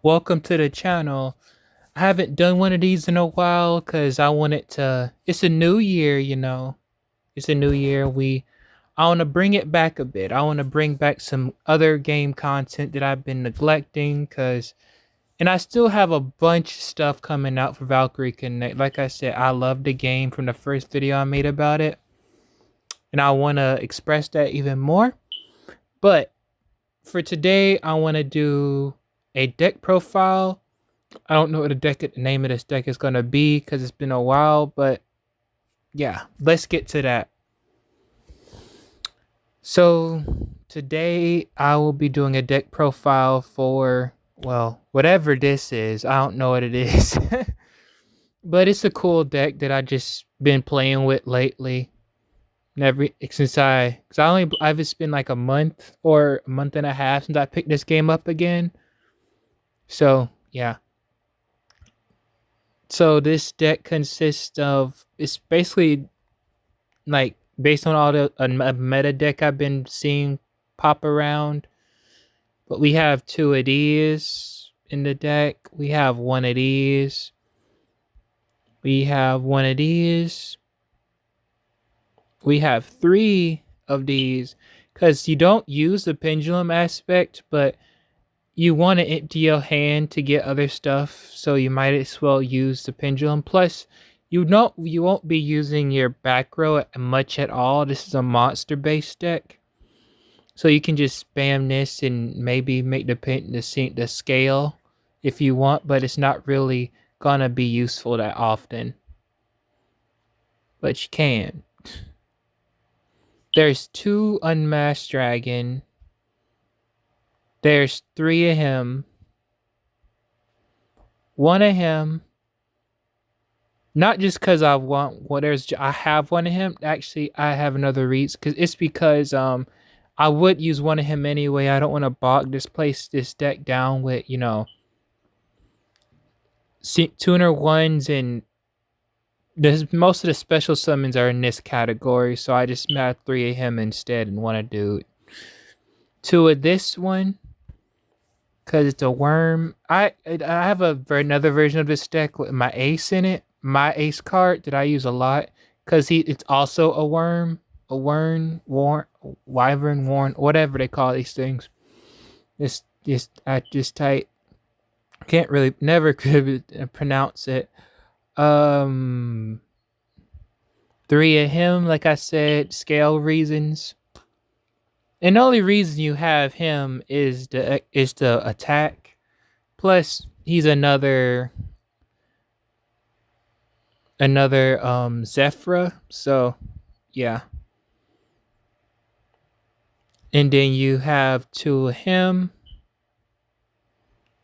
Welcome to the channel. I haven't done one of these in a while because I wanted to. It's a new year, you know. It's a new year. I want to bring it back a bit. I want to bring back some other game content that I've been neglecting and I still have a bunch of stuff coming out for Valkyrie Connect. Like I said, I love the game from the first video I made about it, and I want to express that even more. But for today, I want to do a deck profile. I don't know what the name of this deck is gonna be because it's been a while, but yeah, let's get to that. So today I will be doing a deck profile for, well, whatever this is. I don't know what it is. But it's a cool deck that I just been playing with lately. Never since I've it's been like a month or a month and a half since I picked this game up again. So yeah. So this deck consists of, it's basically like based on all the meta deck I've been seeing pop around. But we have two of these in the deck. We have one of these. We have one of these. We have three of these because you don't use the pendulum aspect, but you want to empty your hand to get other stuff, so you might as well use the pendulum. Plus, you won't be using your back row much at all. This is a monster based deck, so you can just spam this and maybe make the scale if you want, but it's not really gonna be useful that often. But you can. There's two unmasked dragon. There's three of him. One of him. Not just because I want, well, I have one of him. Actually, I have another reason. It's because I would use one of him anyway. I don't want to bog this deck down with, tuner ones, and most of the special summons are in this category. So I just have three of him instead and want to do two of this one because it's a Wyrm. I have another version of this deck with my ace in it. My ace card that I use a lot because it's also a Wyrm, Wyvern, whatever they call these things. I just type. Can't really never could pronounce it. Three of him, like I said, scale reasons. And the only reason you have him is the attack. Plus, he's another Zephyra. So yeah. And then you have two of him,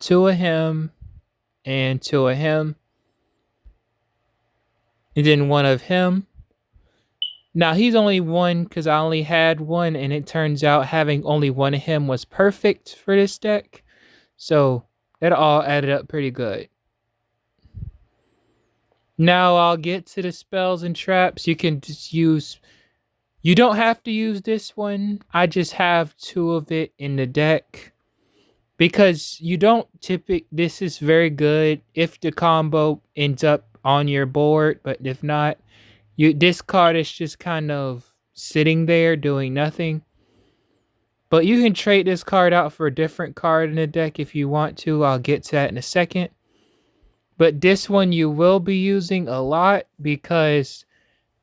and two of him. And then one of him. Now he's only one because I only had one, and it turns out having only one of him was perfect for this deck. So that all added up pretty good. Now I'll get to the spells and traps. You can just use. You don't have to use this one. I just have two of it in the deck because you don't typically. This is very good if the combo ends up on your board, but if not, this card is just kind of sitting there doing nothing. But you can trade this card out for a different card in the deck if you want to. I'll get to that in a second. But this one you will be using a lot because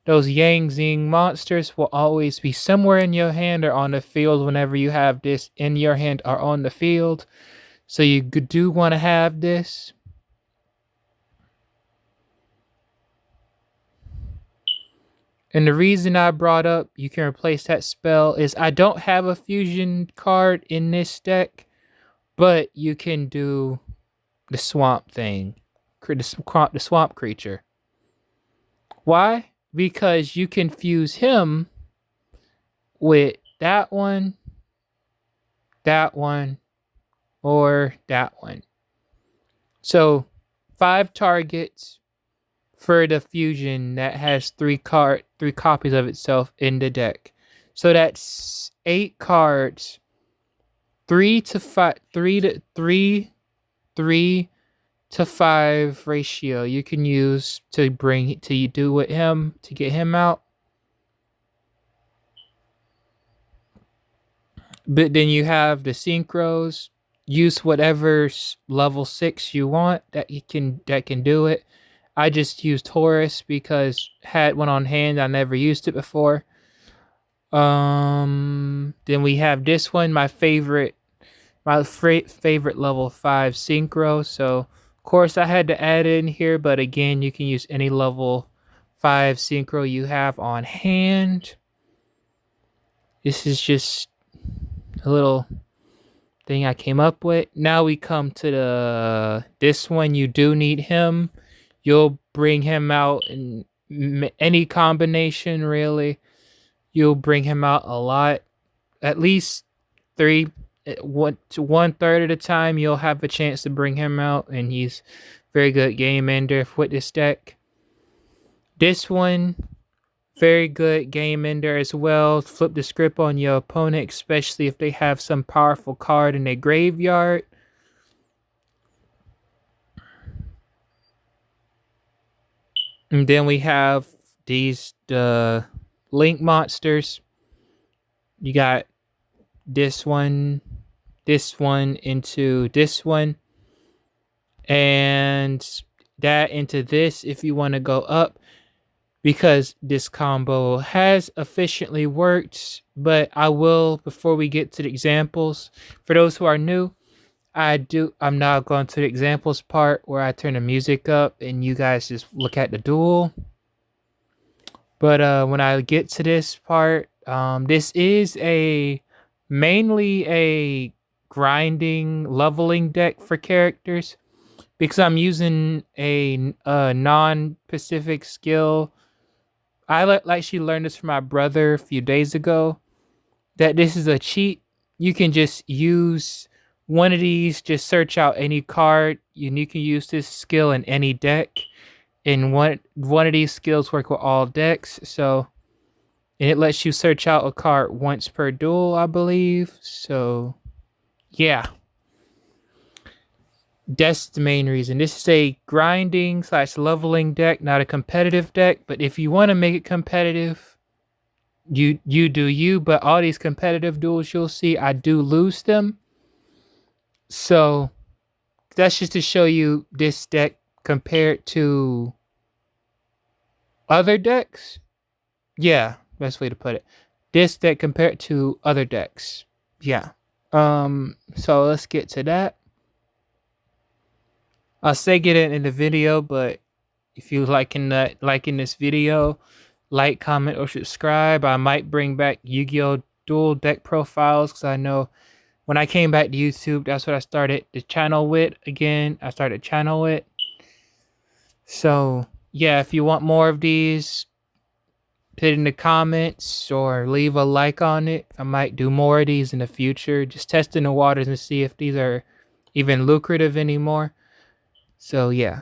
those Yang Zing monsters will always be somewhere in your hand or on the field whenever you have this in your hand or on the field. So you do want to have this. And the reason I brought up you can replace that spell is I don't have a fusion card in this deck, but you can do the swamp thing, the swamp creature. Why? Because you can fuse him with that one, or that one. So 5 targets for the fusion that has 3 copies of itself in the deck. So that's 8 cards. 3 to 5, 3 3-to-5 ratio you can use to do with him to get him out. But then you have the synchros. Use whatever level 6 you want that can do it. I just used Horus because had one on hand. I never used it before. Then we have this one, my favorite level 5 synchro. So of course I had to add it in here, but again, you can use any level 5 synchro you have on hand. This is just a little thing I came up with. Now we come to this one. You do need him. You'll bring him out in any combination, really. You'll bring him out a lot. At least 1/3 of the time, you'll have a chance to bring him out, and he's very good game ender with this deck. This one, very good game ender as well. Flip the script on your opponent, especially if they have some powerful card in their graveyard. And then we have these link monsters. You got this one into this one, and that into this if you want to go up, because this combo has efficiently worked. But I will, before we get to the examples, for those who are new, I'm now going to the examples part where I turn the music up and you guys just look at the duel. But when I get to this part, this is mainly a grinding leveling deck for characters, because I'm using a non-Pacific skill. I actually learned this from my brother a few days ago, that this is a cheat. You can just use one of these, just search out any card, and you can use this skill in any deck. And one of these skills work with all decks. So, and it lets you search out a card once per duel, I believe. So, yeah. That's the main reason. This is a grinding / leveling deck, not a competitive deck. But if you want to make it competitive, you do you. But all these competitive duels you'll see, I do lose them. So that's just to show you this deck compared to other decks. Yeah, best way to put it. This deck compared to other decks. Yeah. So let's get to that. I'll say get it in the video, but if you liking this video, like, comment, or subscribe. I might bring back Yu-Gi-Oh! Dual deck profiles, because I know when I came back to YouTube, that's what I started the channel with again. So yeah, if you want more of these, put it in the comments or leave a like on it. I might do more of these in the future, just testing the waters and see if these are even lucrative anymore. So yeah.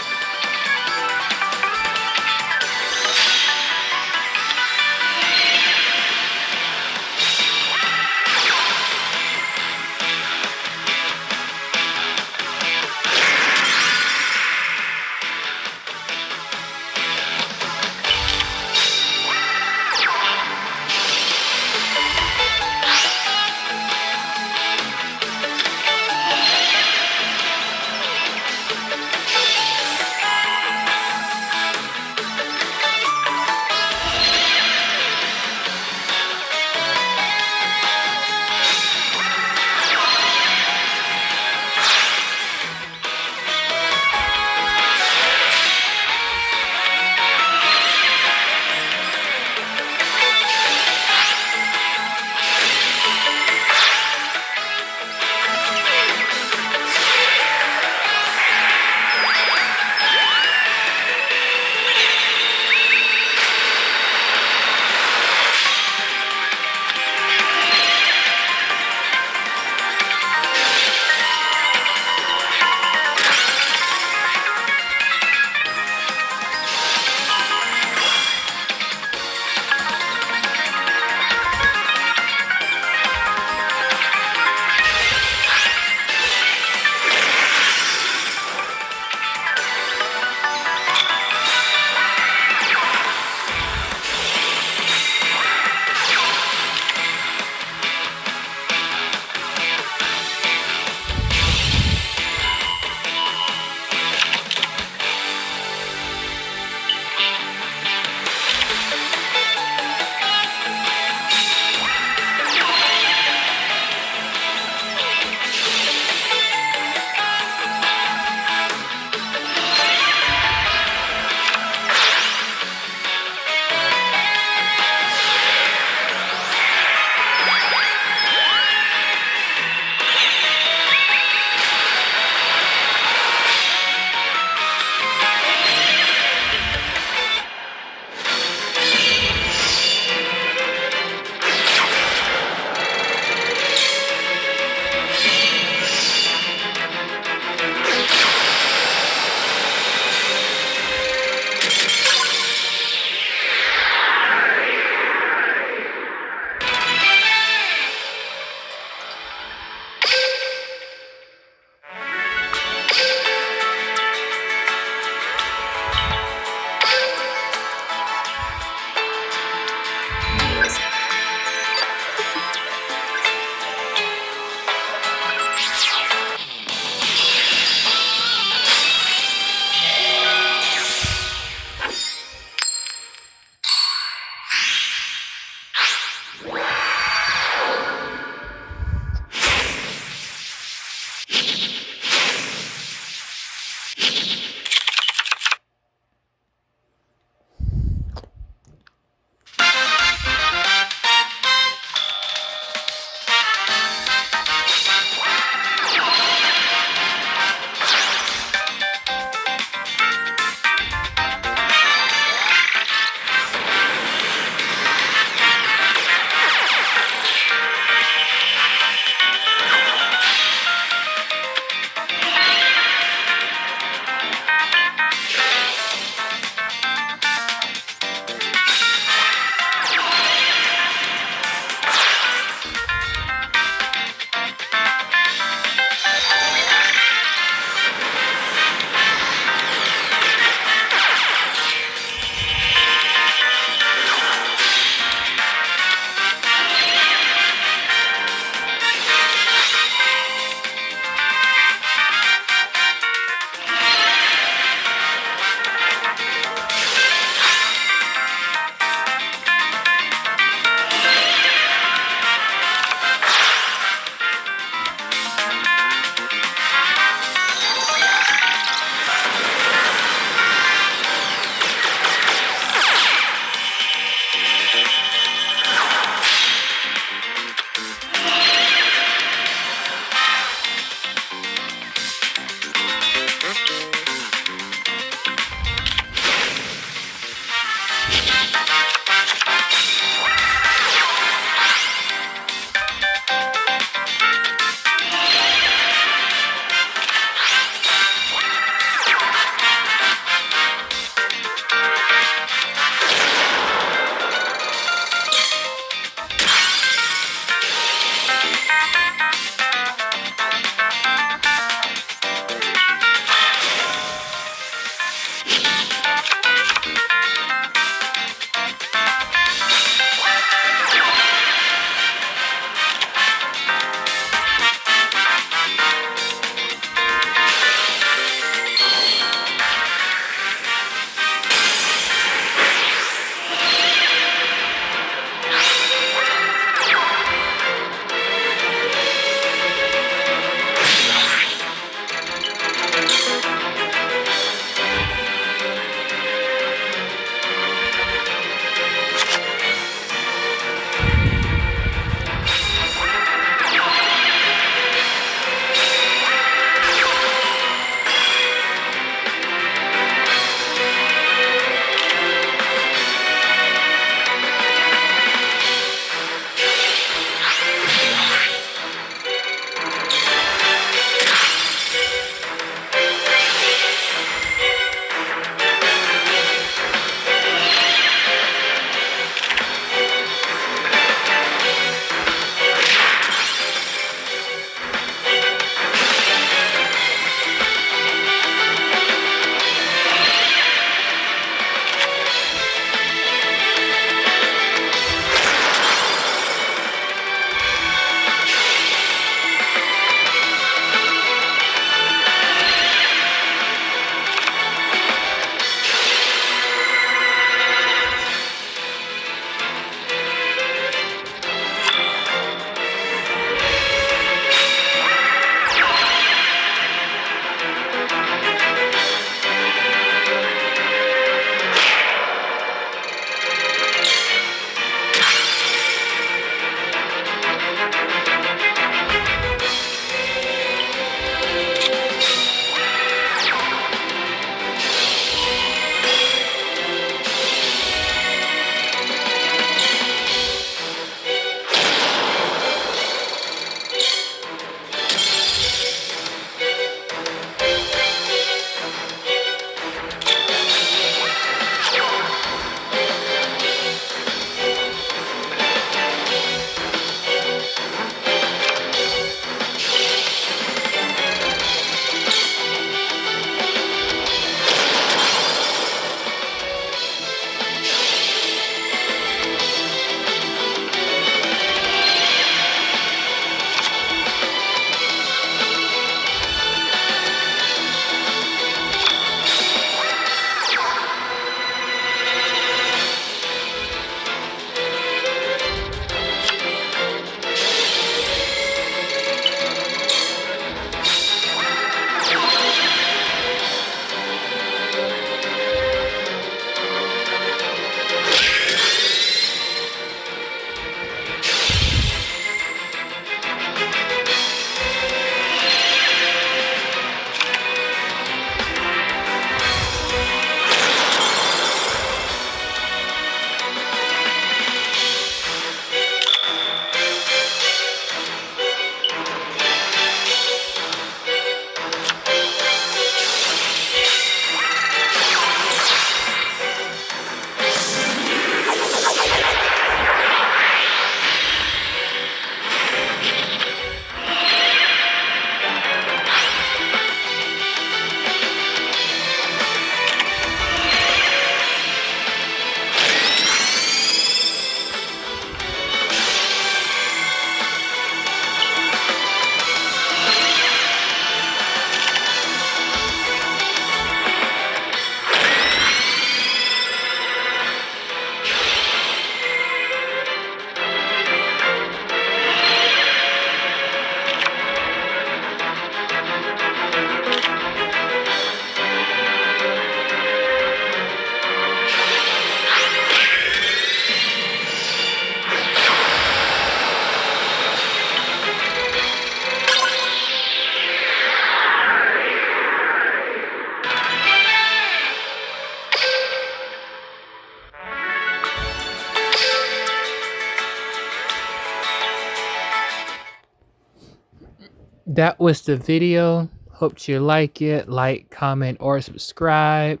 that was the video. Hope you like it. Like, comment, or subscribe.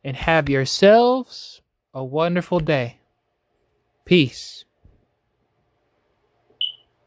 And have yourselves a wonderful day. Peace.